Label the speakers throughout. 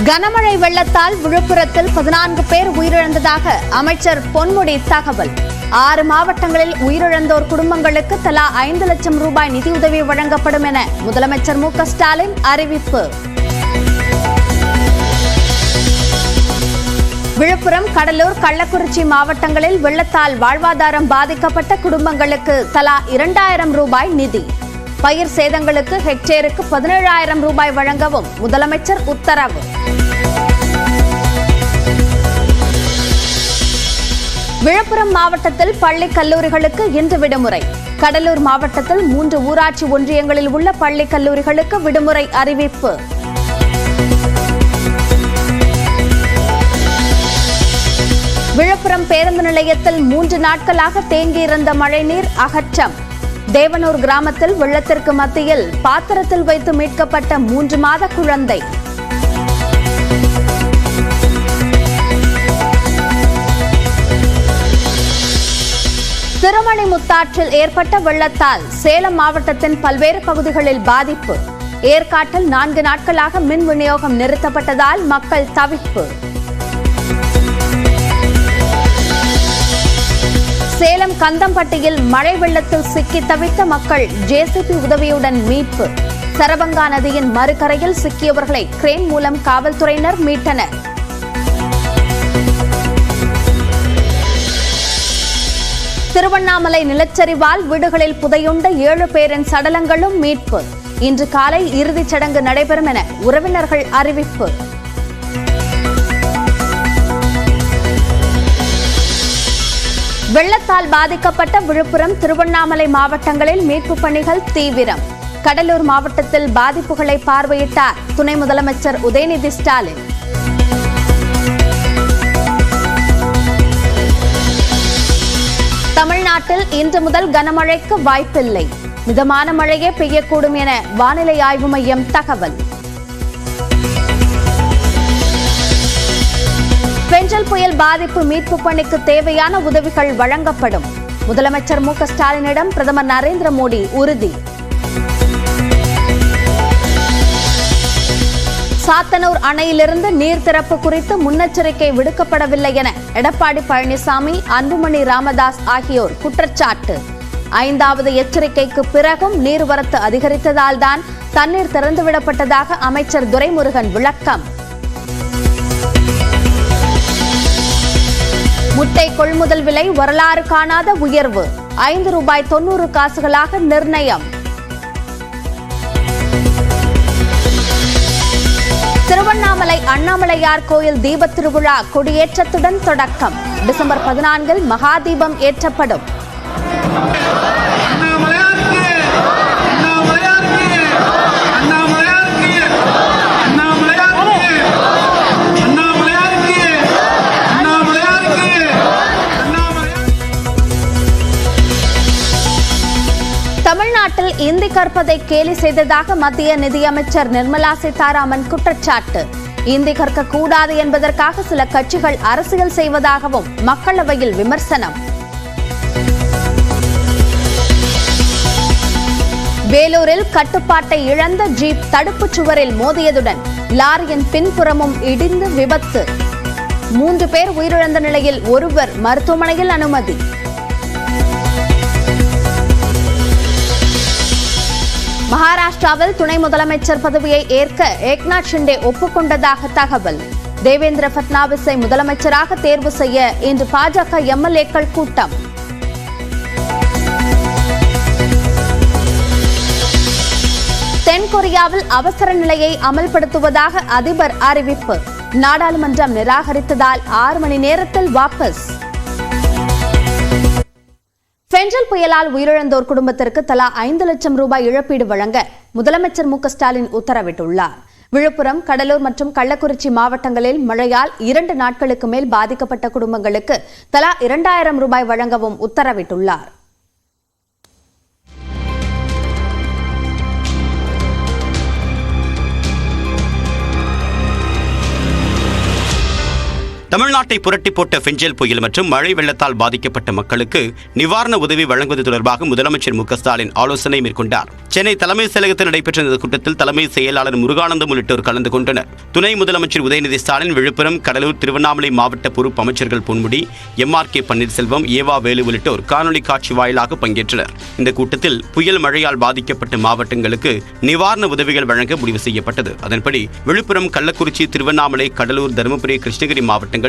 Speaker 1: கனமழை வெள்ளத்தால் விழுப்புரத்தில் 14 பேர் உயிரிழந்ததாக அமைச்சர் பொன்முடி தகவல். 6 மாவட்டங்களில் உயிரிழந்தோர் குடும்பங்களுக்கு தலா 5 லட்சம் ரூபாய் நிதியுதவி வழங்கப்படும் என முதலமைச்சர் மு.க. ஸ்டாலின் அறிவிப்பு. விழுப்புரம், கடலூர், கள்ளக்குறிச்சி மாவட்டங்களில் வெள்ளத்தால் வாழ்வாதாரம் பாதிக்கப்பட்ட குடும்பங்களுக்கு தலா 2000 ரூபாய் நிதி. பயிர் சேதங்களுக்கு ஹெக்டேருக்கு 17,000 ரூபாய் வழங்கவும் முதலமைச்சர் உத்தரவு. விழுப்புரம் மாவட்டத்தில் பள்ளி கல்லூரிகளுக்கு இன்று விடுமுறை. கடலூர் மாவட்டத்தில் 3 ஊராட்சி ஒன்றியங்களில் உள்ள பள்ளி கல்லூரிகளுக்கு விடுமுறை அறிவிப்பு. விழுப்புரம் பேருந்து நிலையத்தில் 3 நாட்களாக தேங்கியிருந்த மழைநீர் அகற்றம். தேவனூர் கிராமத்தில் வெள்ளத்திற்கு மத்தியில் பாத்திரத்தில் வைத்து மீட்கப்பட்ட 3 மாத குழந்தை. திருமணிமுத்தாற்றில் ஏற்பட்ட வெள்ளத்தால் சேலம் மாவட்டத்தின் பல்வேறு பகுதிகளில் பாதிப்பு. ஏற்காட்டில் 4 நாட்களாக மின் விநியோகம் நிறுத்தப்பட்டதால் மக்கள் தவிப்பு. சேலம் கந்தம்பட்டியில் மழை வெள்ளத்தில் சிக்கி தவித்த மக்கள் ஜேசிபி உதவியுடன் மீட்பு. சரபங்கா நதியின் மறுகரையில் சிக்கியவர்களை கிரேன் மூலம் காவல்துறையினர் மீட்டனர். திருவண்ணாமலை நிலச்சரிவால் வீடுகளில் புதையுண்ட 7 பேரின் சடலங்களும் மீட்பு. இன்று காலை இறுதிச் சடங்கு நடைபெறும் என உறவினர்கள் அறிவிப்பு. வெள்ளத்தால் பாதிக்கப்பட்ட விழுப்புரம், திருவண்ணாமலை மாவட்டங்களில் மீட்புப் பணிகள் தீவிரம். கடலூர் மாவட்டத்தில் பாதிப்புகளை பார்வையிட்டார் துணை முதலமைச்சர் உதயநிதி ஸ்டாலின். தமிழ்நாட்டில் இன்று முதல் கனமழைக்கு வாய்ப்பில்லை. மிதமான மழையே பெய்யக்கூடும் என வானிலை ஆய்வு மையம் தகவல். பெஞ்சல் புயல் பாதிப்பு மீட்பு பணிக்கு தேவையான உதவிகள் வழங்கப்படும். முதலமைச்சர் மு.க. ஸ்டாலினிடம் பிரதமர் நரேந்திர மோடி உறுதி. சாத்தனூர் அணையிலிருந்து நீர் திறப்பு குறித்து முன்னெச்சரிக்கை விடுக்கப்படவில்லை என எடப்பாடி பழனிசாமி, அன்புமணி ராமதாஸ் ஆகியோர் குற்றச்சாட்டு. 5வது எச்சரிக்கைக்கு பிறகும் நீர்வரத்து அதிகரித்ததால் தான் தண்ணீர் திறந்துவிடப்பட்டதாக அமைச்சர் துரைமுருகன் விளக்கம். முட்டை கொள்முதல் விலை வரலாறு காணாத உயர்வு. 5 ரூபாய் 90 காசுகளாக நிர்ணயம். திருவண்ணாமலை அண்ணாமலையார் கோயில் தீபத் திருவிழா கொடியேற்றத்துடன் தொடக்கம். டிசம்பர் 14 மகா தீபம் ஏற்றப்படும். தமிழ்நாட்டில் இந்தி கற்பதை கேலி செய்ததாக மத்திய நிதியமைச்சர் நிர்மலா சீதாராமன் குற்றச்சாட்டு. இந்தி கற்கக்கூடாது என்பதற்காக சில கட்சிகள் அரசியல் செய்வதாகவும் மக்களவையில் விமர்சனம். வேலூரில் கட்டுப்பாட்டை இழந்த ஜீப் தடுப்புச் சுவரில் மோதியதுடன் லாரியின் பின்புறமும் இடிந்து விபத்து. 3 பேர் உயிரிழந்த நிலையில் ஒருவர் மருத்துவமனையில் அனுமதி. மகாராஷ்டிராவில் துணை முதலமைச்சர் பதவியை ஏற்க ஏக்நாத் ஷிண்டே ஒப்புக்கொண்டதாக தகவல். தேவேந்திர பட்னாவிஸை முதலமைச்சராக தேர்வு செய்ய இன்று பாஜக எம்எல்ஏக்கள் கூட்டம். தென்கொரியாவில் அவசர நிலையை அமல்படுத்துவதாக அதிபர் அறிவிப்பு. நாடாளுமன்றம் நிராகரித்ததால் 6 மணி நேரத்தில் வாபஸ். பெஞ்சல் புயலால் உயிரிழந்தோர் குடும்பத்திற்கு தலா 5 லட்சம் ரூபாய் இழப்பீடு வழங்க முதலமைச்சர் மு.க. ஸ்டாலின் உத்தரவிட்டுள்ளார். விழுப்புரம், கடலூர் மற்றும் கள்ளக்குறிச்சி மாவட்டங்களில் மழையால் 2 நாட்களுக்கு மேல் பாதிக்கப்பட்ட குடும்பங்களுக்கு தலா 2000 ரூபாய் வழங்கவும் உத்தரவிட்டுள்ளார்.
Speaker 2: தமிழ்நாட்டை புரட்டி போட்ட பெஞ்சல் புயல் மற்றும் மழை வெள்ளத்தால் பாதிக்கப்பட்ட மக்களுக்கு நிவாரண உதவி வழங்குவது தொடர்பாக முதலமைச்சர் மு.க.ஸ்டாலின் ஆலோசனை மேற்கொண்டார். சென்னை தலைமைச் செயலகத்தில் நடைபெற்ற இந்த கூட்டத்தில் தலைமை செயலாளர் முருகானந்தம் உள்ளிட்டோர் கலந்து கொண்டனர். துணை முதலமைச்சர் உதயநிதி ஸ்டாலின், விழுப்புரம், கடலூர், திருவண்ணாமலை மாவட்ட பொறுப்பு அமைச்சர்கள் பொன்முடி, எம்.ஆர்.கே. பன்னீர்செல்வம், ஏவா வேலு உள்ளிட்டோர் காணொலி காட்சி வாயிலாக பங்கேற்றனர். இந்த கூட்டத்தில் புயல் மழையால் பாதிக்கப்பட்ட மாவட்டங்களுக்கு நிவாரண உதவிகள் வழங்க முடிவு செய்யப்பட்டது. அதன்படி விழுப்புரம், கள்ளக்குறிச்சி, திருவண்ணாமலை, கடலூர், தருமபுரி, கிருஷ்ணகிரி மாவட்டங்களில்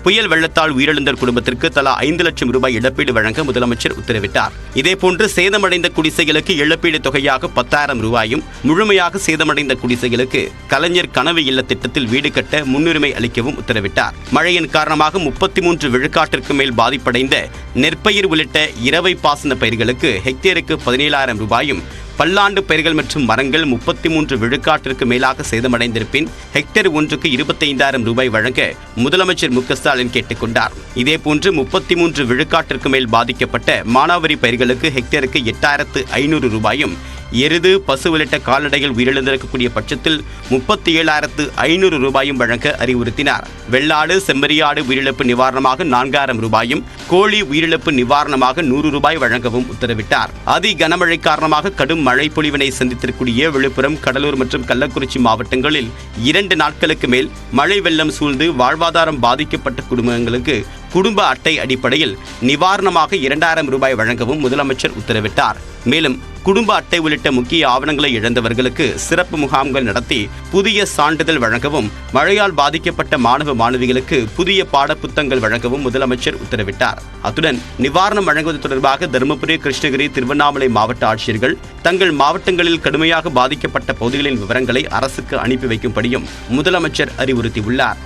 Speaker 2: புயல் வெள்ளத்தால் உயிரிழந்தோர் குடும்பத்திற்கு தலா 5 லட்சம் ரூபாய் இழப்பீடு வழங்க முதலமைச்சர் உத்தரவிட்டார். இதேபோன்று சேதமடைந்த குடிசைகளுக்கு இழப்பீடு தொகையாக 10,000 ரூபாயும், முழுமையாக சேதமடைந்த குடிசைகளுக்கு கலைஞர் கனவு இல்ல திட்டத்தில் வீடு கட்ட முன்னுரிமை அளிக்கவும் உத்தரவிட்டார். மழையின் காரணமாக 33 விழுக்காட்டிற்கு மேல் பாதிப்படைந்த நெற்பயிர் உள்ளிட்ட இரவை பாசன பயிர்களுக்கு ஹெக்டேருக்கு 17,000 ரூபாயும், பல்லாண்டு பயிர்கள் மற்றும் மரங்கள் 33 விழுக்காட்டிற்கு மேலாக சேதமடைந்திருப்பின் ஹெக்டேர் ஒன்றுக்கு 25,000 ரூபாய் வழங்க முதலமைச்சர் மு.க.ஸ்டாலின் கேட்டுக் கொண்டார். இதேபோன்று 33 விழுக்காட்டிற்கு மேல் பாதிக்கப்பட்ட மானாவாரி பயிர்களுக்கு ஹெக்டேருக்கு 8,500 ரூபாயும், எருது, பசு உள்ளிட்ட கால்நடைகள் உயிரிழந்திருக்கக்கூடிய பட்சத்தில் 37,500 ரூபாயும் வழங்க அறிவுறுத்தினார். வெள்ளாடு, செம்மறியாடு உயிரிழப்பு நிவாரணமாக 4,000 ரூபாயும், கோழி உயிரிழப்பு நிவாரணமாக 100 ரூபாய் வழங்கவும் உத்தரவிட்டார். அதி கனமழை காரணமாக கடும் மழை பொழிவினை சந்தித்திருக்கூடிய விழுப்புரம், கடலூர் மற்றும் கள்ளக்குறிச்சி மாவட்டங்களில் 2 நாட்களுக்கு மேல் மழை வெள்ளம் சூழ்ந்து வாழ்வாதாரம் பாதிக்கப்பட்ட குடும்பங்களுக்கு குடும்ப அட்டை அடிப்படையில் நிவாரணமாக 2,000 ரூபாய் வழங்கவும் முதலமைச்சர் உத்தரவிட்டார். மேலும் குடும்ப அட்டை உள்ளிட்ட முக்கிய ஆவணங்களை இழந்தவர்களுக்கு சிறப்பு முகாம்கள் நடத்தி புதிய சான்றிதழ் வழங்கவும், மழையால் பாதிக்கப்பட்ட மாணவ மாணவிகளுக்கு புதிய பாடப்புத்தகங்கள் வழங்கவும் முதலமைச்சர் உத்தரவிட்டார். அத்துடன் நிவாரணம் வழங்குவது தொடர்பாக தருமபுரி, கிருஷ்ணகிரி, திருவண்ணாமலை மாவட்ட ஆட்சியர்கள் தங்கள் மாவட்டங்களில் கடுமையாக பாதிக்கப்பட்ட பகுதிகளின் விவரங்களை அரசுக்கு அனுப்பி வைக்கும்படியும் முதலமைச்சர் அறிவுறுத்தியுள்ளார்.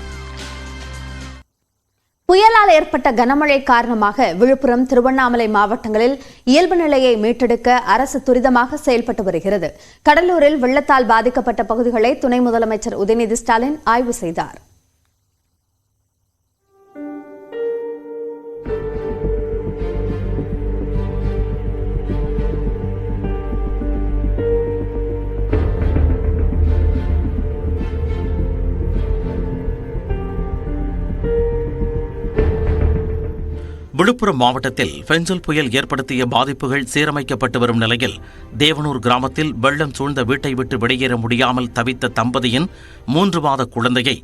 Speaker 1: புயலால் ஏற்பட்ட கனமழை காரணமாக விழுப்புரம், திருவண்ணாமலை மாவட்டங்களில் இயல்பு நிலையை மீட்டெடுக்க அரசு துரிதமாக செயல்பட்டு வருகிறது. கடலூரில் வெள்ளத்தால் பாதிக்கப்பட்ட பகுதிகளை துணை முதலமைச்சர் உதயநிதி ஸ்டாலின் ஆய்வு செய்தார்.
Speaker 3: விழுப்புரம் மாவட்டத்தில் பெஞ்சல் புயல் ஏற்படுத்திய பாதிப்புகள் சீரமைக்கப்பட்டு வரும் நிலையில் தேவனூர் கிராமத்தில் வெள்ளம் சூழ்ந்த வீட்டை விட்டு வெளியேற முடியாமல் தவித்த தம்பதியின் 3 மாத குழந்தையை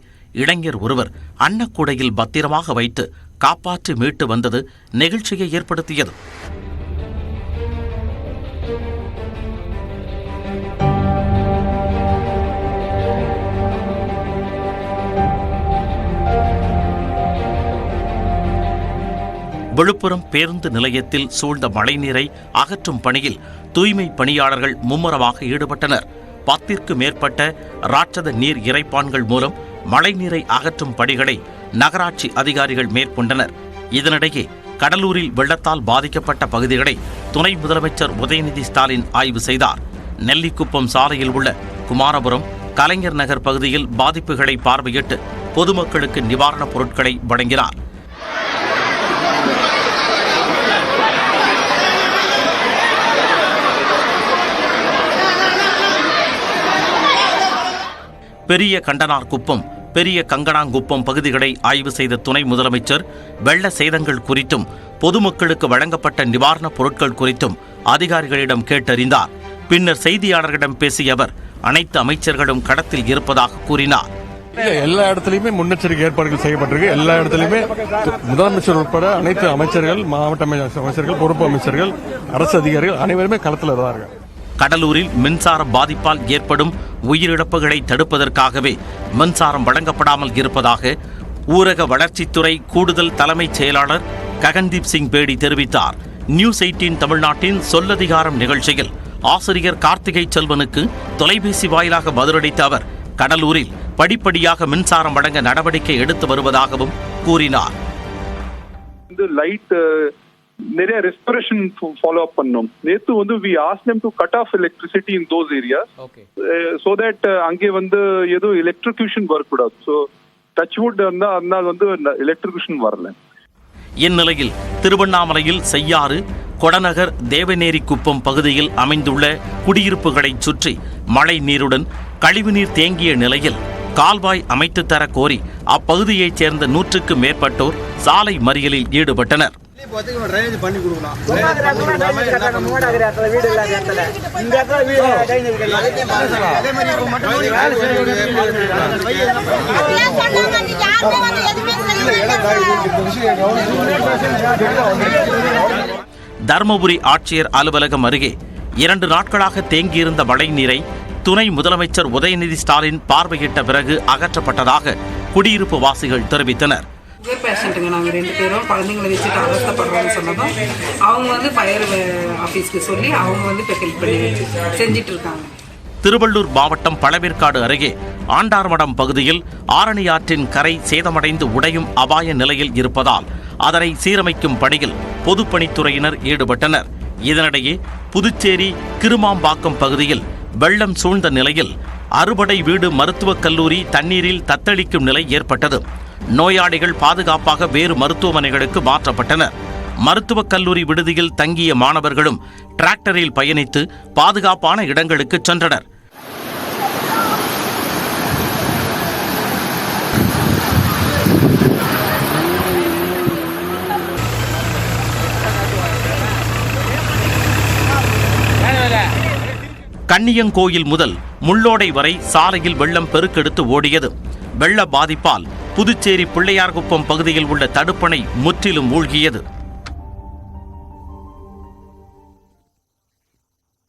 Speaker 3: இளைஞர் ஒருவர் அன்னக்கூடையில் பத்திரமாக வைத்து காப்பாற்றி மீட்டு வந்தது நெகிழ்ச்சியை ஏற்படுத்தியது. விழுப்புரம் பேருந்து நிலையத்தில் சூழ்ந்த மழைநீரை அகற்றும் பணியில் தூய்மை பணியாளர்கள் மும்முரமாக ஈடுபட்டனர். 10ற்கு மேற்பட்ட ராட்சத நீர் இறைப்பான்கள் மூலம் மழைநீரை அகற்றும் பணிகளை நகராட்சி அதிகாரிகள் மேற்கொண்டனர். இதனிடையே கடலூரில் வெள்ளத்தால் பாதிக்கப்பட்ட பகுதிகளை துணை முதலமைச்சர் உதயநிதி ஸ்டாலின் ஆய்வு செய்தார். நெல்லிக்குப்பம் சாலையில் உள்ள குமாரபுரம், கலைஞர் நகர் பகுதியில் பாதிப்புகளை பார்வையிட்டு பொதுமக்களுக்கு நிவாரணப் பொருட்களை வழங்கினார். பெரிய கண்டனார்குப்பம், பெரிய கங்கனாங்குப்பம் பகுதிகளை ஆய்வு செய்த துணை முதலமைச்சர் வெள்ள சேதங்கள் குறித்தும் பொதுமக்களுக்கு வழங்கப்பட்ட நிவாரணப் பொருட்கள் குறித்தும் அதிகாரிகளிடம் கேட்டறிந்தார். பின்னர் செய்தியாளர்களிடம் பேசிய அவர் அனைத்து அமைச்சர்களும் களத்தில் இருப்பதாக கூறினார்.
Speaker 4: எல்லா இடத்துலயுமே முன்னெச்சரிக்கை ஏற்பாடுகள் செய்யப்பட்டிருக்கு. எல்லா இடத்துலயுமே முதலமைச்சர் உட்பட அனைத்து அமைச்சர்கள், மாவட்ட அமைச்சர்கள், பொறுப்பு அமைச்சர்கள், அரசு அதிகாரிகள் அனைவருமே களத்தில் தான் இருக்காங்க.
Speaker 3: கடலூரில் மின்சார பாதிப்பால் ஏற்படும் உயிரிழப்புகளை தடுப்பதற்காகவே மின்சாரம் வழங்கப்படாமல் இருப்பதாக ஊரக வளர்ச்சித்துறை கூடுதல் தலைமைச் செயலாளர் ககன்தீப் சிங் பேடி தெரிவித்தார். நியூஸ் 18 தமிழ்நாட்டின் சொல்லதிகாரம் நிகழ்ச்சியில் ஆசிரியர் கார்த்திகை செல்வனுக்கு தொலைபேசி வாயிலாக பதிலளித்த அவர் கடலூரில் படிப்படியாக மின்சாரம் வழங்க நடவடிக்கை எடுத்து வருவதாகவும் கூறினார்.
Speaker 5: நிறைய ரெஸ்டோரேஷன் ஃபாலோ அப் பண்ணோம். நேத்து we asked them to cut off electricity in those areas, so that அங்கே எதுவும் எலக்ட்ரிகேஷன் வரக்கூடாது. ஸோ டச் வுட் அதனால் எலக்ட்ரிகேஷன் வரல.
Speaker 3: இந்நிலையில் திருவண்ணாமலையில் செய்யாறு, கொடநகர், தேவநேரிக்குப்பம் பகுதியில் அமைந்துள்ள குடியிருப்புகளை சுற்றி மழை நீருடன் கழிவுநீர் தேங்கிய நிலையில் கால்வாய் அமைத்து தர கோரி அப்பகுதியைச் சேர்ந்த 100க்கும் மேற்பட்டோர் சாலை மறியலில் ஈடுபட்டனர். தர்மபுரி ஆட்சியர் அலுவலகம் அருகே 2 நாட்களாக தேங்கியிருந்த மழை நீரை துணை முதலமைச்சர் உதயநிதி ஸ்டாலின் பார்வையிட்ட பிறகு அகற்றப்பட்டதாக குடியிருப்பு வாசிகள் தெரிவித்தனர்.
Speaker 6: பேஷண்ட்டுங்க நாங்கள் 2 பேரும் குழந்தைங்களை வச்சுட்டு அவஸ்தப்படுறோம்னு சொன்னதும் அவங்க ஃபயர் ஆஃபீஸ்க்கு சொல்லி அவங்க இப்போ ஹெல்ப் பண்ணி செஞ்சிட்டு இருக்காங்க.
Speaker 3: திருவள்ளூர் மாவட்டம் பழவேற்காடு அருகே ஆண்டார்மடம் பகுதியில் ஆரணி ஆற்றின் கரை சேதமடைந்து உடையும் அபாய நிலையில் இருப்பதால் அதனை சீரமைக்கும் பணியில் பொதுப்பணித்துறையினர் ஈடுபட்டனர். இதனிடையே புதுச்சேரி கிருமாம்பாக்கம் பகுதியில் வெள்ளம் சூழ்ந்த நிலையில் அறுபடை வீடு மருத்துவக் கல்லூரி தண்ணீரில் தத்தளிக்கும் நிலை ஏற்பட்டது. நோயாளிகள் பாதுகாப்பாக வேறு மருத்துவமனைகளுக்கு மாற்றப்பட்டனர். மருத்துவக் கல்லூரி விடுதியில் தங்கிய மாணவர்களும் டிராக்டரில் பயணித்து பாதுகாப்பான இடங்களுக்கு சென்றனர். கன்னியங்கோயில் முதல் முள்ளோடை வரை சாலையில் வெள்ளம் பெருக்கெடுத்து ஓடியது. வெள்ள பாதிப்பால் புதுச்சேரி பிள்ளையார்குப்பம் பகுதியில் உள்ள தடுப்பணை முற்றிலும் மூழ்கியது.